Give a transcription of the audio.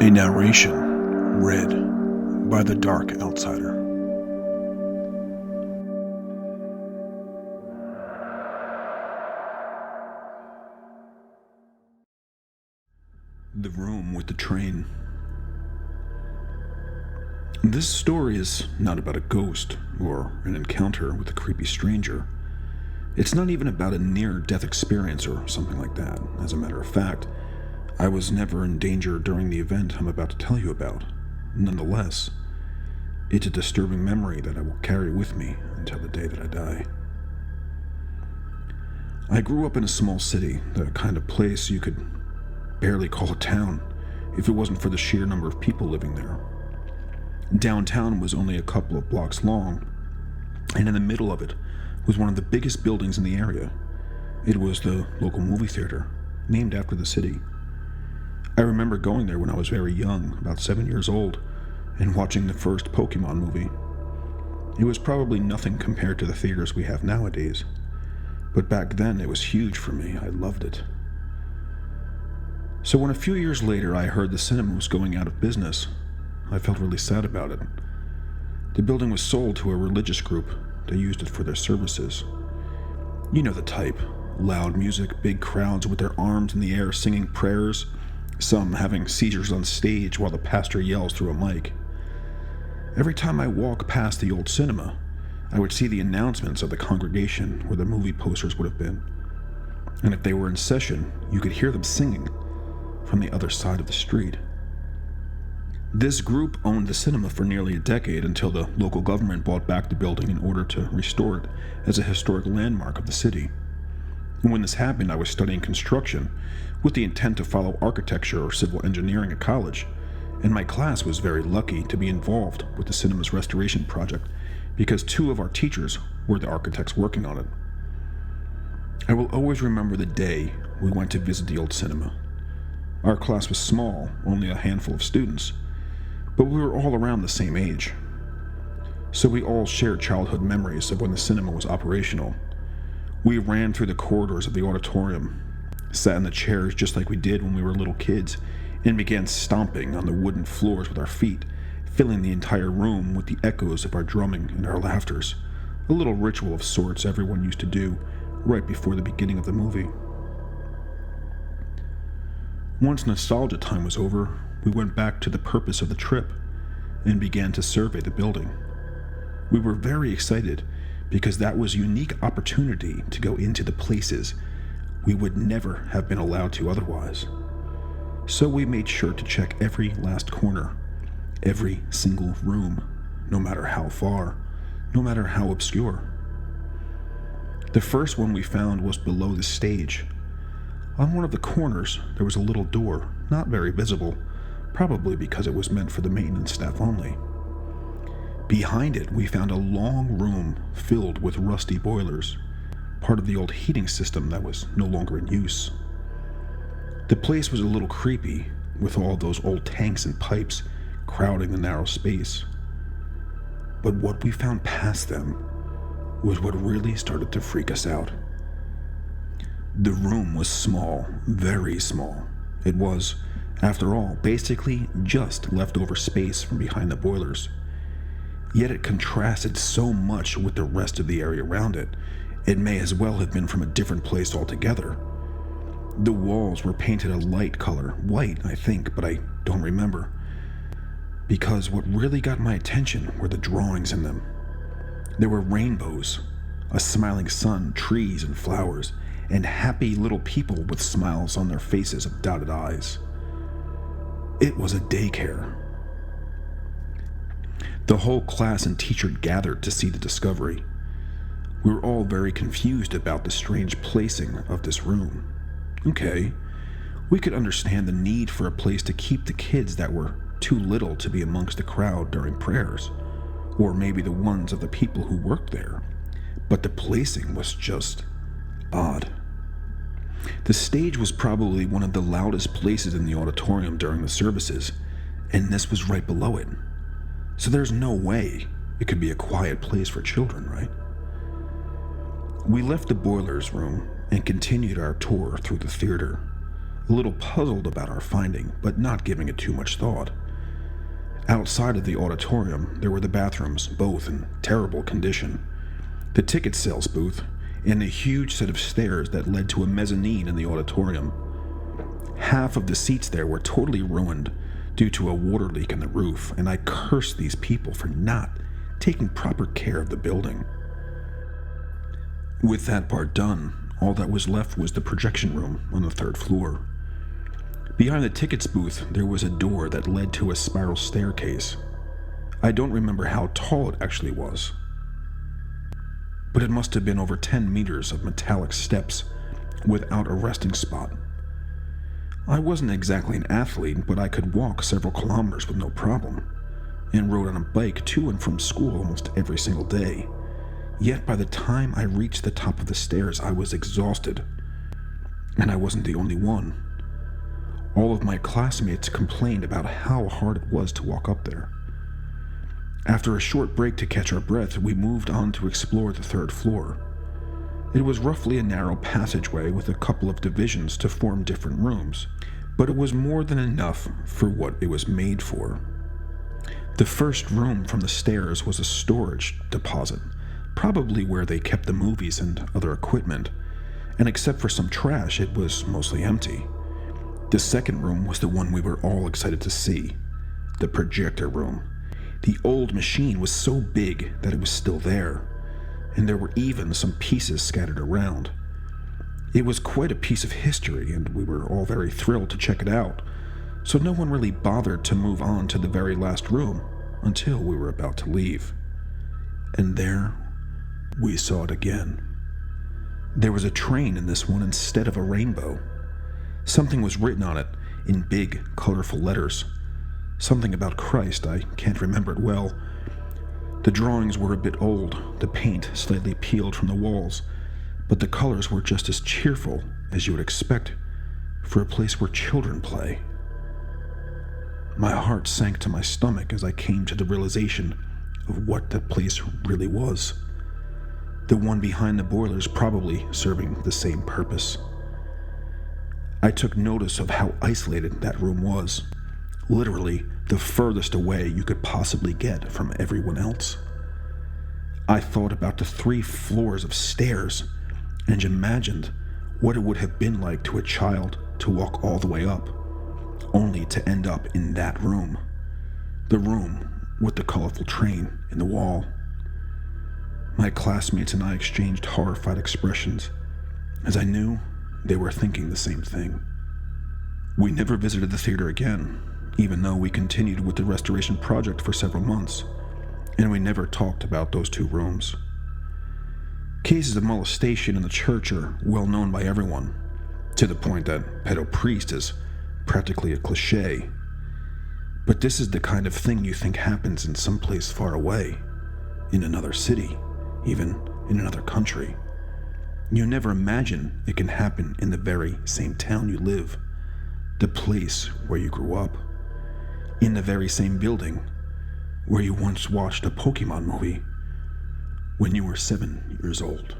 A narration read by the Dark Outsider. The Room with the Train. This story is not about a ghost or an encounter with a creepy stranger. It's not even about a near-death experience or something like that. As a matter of fact, I was never in danger during the event I'm about to tell you about. Nonetheless, it's a disturbing memory that I will carry with me until the day that I die. I grew up in a small city, the kind of place you could barely call a town if it wasn't for the sheer number of people living there. Downtown was only a couple of blocks long, and in the middle of it was one of the biggest buildings in the area. It was the local movie theater, named after the city. I remember going there when I was very young, about 7 years old, and watching the first Pokemon movie. It was probably nothing compared to the theaters we have nowadays, but back then it was huge for me. I loved it. So when a few years later I heard the cinema was going out of business, I felt really sad about it. The building was sold to a religious group that used it for their services. You know the type. Loud music, big crowds with their arms in the air singing prayers, some having seizures on stage while the pastor yells through a mic. Every time I walk past the old cinema, I would see the announcements of the congregation where the movie posters would have been. And if they were in session, you could hear them singing from the other side of the street. This group owned the cinema for nearly a decade until the local government bought back the building in order to restore it as a historic landmark of the city. And when this happened, I was studying construction with the intent to follow architecture or civil engineering at college, and my class was very lucky to be involved with the cinema's restoration project because two of our teachers were the architects working on it. I will always remember the day we went to visit the old cinema. Our class was small, only a handful of students, but we were all around the same age. So we all shared childhood memories of when the cinema was operational. We ran through the corridors of the auditorium, sat in the chairs just like we did when we were little kids, and began stomping on the wooden floors with our feet, filling the entire room with the echoes of our drumming and our laughters, a little ritual of sorts everyone used to do right before the beginning of the movie. Once nostalgia time was over, we went back to the purpose of the trip and began to survey the building. We were very excited because that was a unique opportunity to go into the places we would never have been allowed to otherwise. So we made sure to check every last corner, every single room, no matter how far, no matter how obscure. The first one we found was below the stage. On one of the corners, there was a little door, not very visible, probably because it was meant for the maintenance staff only. Behind it, we found a long room filled with rusty boilers, part of the old heating system that was no longer in use. The place was a little creepy, with all those old tanks and pipes crowding the narrow space. But what we found past them was what really started to freak us out. The room was small, very small. It was, after all, basically just leftover space from behind the boilers. Yet it contrasted so much with the rest of the area around it, it may as well have been from a different place altogether. The walls were painted a light color, white I think, but I don't remember. Because what really got my attention were the drawings in them. There were rainbows, a smiling sun, trees and flowers, and happy little people with smiles on their faces of dotted eyes. It was a daycare. The whole class and teacher gathered to see the discovery. We were all very confused about the strange placing of this room. Okay, we could understand the need for a place to keep the kids that were too little to be amongst the crowd during prayers, or maybe the ones of the people who worked there, but the placing was just odd. The stage was probably one of the loudest places in the auditorium during the services, and this was right below it. So there's no way it could be a quiet place for children, right? We left the boilers room and continued our tour through the theater. a little puzzled about our finding, but not giving it too much thought. Outside of the auditorium, there were the bathrooms, both in terrible condition, the ticket sales booth, and a huge set of stairs that led to a mezzanine in the auditorium. Half of the seats there were totally ruined due to a water leak in the roof, and I cursed these people for not taking proper care of the building. With that part done, all that was left was the projection room on the 3rd floor. Behind the tickets booth, there was a door that led to a spiral staircase. I don't remember how tall it actually was, but it must have been over 10 meters of metallic steps without a resting spot. I wasn't exactly an athlete, but I could walk several kilometers with no problem, and rode on a bike to and from school almost every single day. Yet by the time I reached the top of the stairs, I was exhausted, and I wasn't the only one. All of my classmates complained about how hard it was to walk up there. After a short break to catch our breath, we moved on to explore the 3rd floor. It was roughly a narrow passageway with a couple of divisions to form different rooms, but it was more than enough for what it was made for. The first room from the stairs was a storage deposit, probably where they kept the movies and other equipment, and except for some trash, it was mostly empty. The second room was the one we were all excited to see, the projector room. The old machine was so big that it was still there, and there were even some pieces scattered around. It was quite a piece of history, and we were all very thrilled to check it out, so no one really bothered to move on to the very last room until we were about to leave. And there, we saw it again. There was a train in this one instead of a rainbow. Something was written on it in big, colorful letters. Something about Christ, I can't remember it well. The drawings were a bit old, the paint slightly peeled from the walls, but the colors were just as cheerful as you would expect for a place where children play. My heart sank to my stomach as I came to the realization of what that place really was. The one behind the boilers probably serving the same purpose. I took notice of how isolated that room was. Literally the furthest away you could possibly get from everyone else. I thought about the 3 floors of stairs and imagined what it would have been like to a child to walk all the way up, only to end up in that room. The room with the colorful train in the wall. My classmates and I exchanged horrified expressions, as I knew they were thinking the same thing. We never visited the theater again, even though we continued with the restoration project for several months, and we never talked about those 2 rooms. Cases of molestation in the church are well known by everyone, to the point that pedo priest is practically a cliché. But this is the kind of thing you think happens in some place far away, in another city, even in another country. You never imagine it can happen in the very same town you live, the place where you grew up, in the very same building where you once watched a Pokemon movie when you were 7 years old.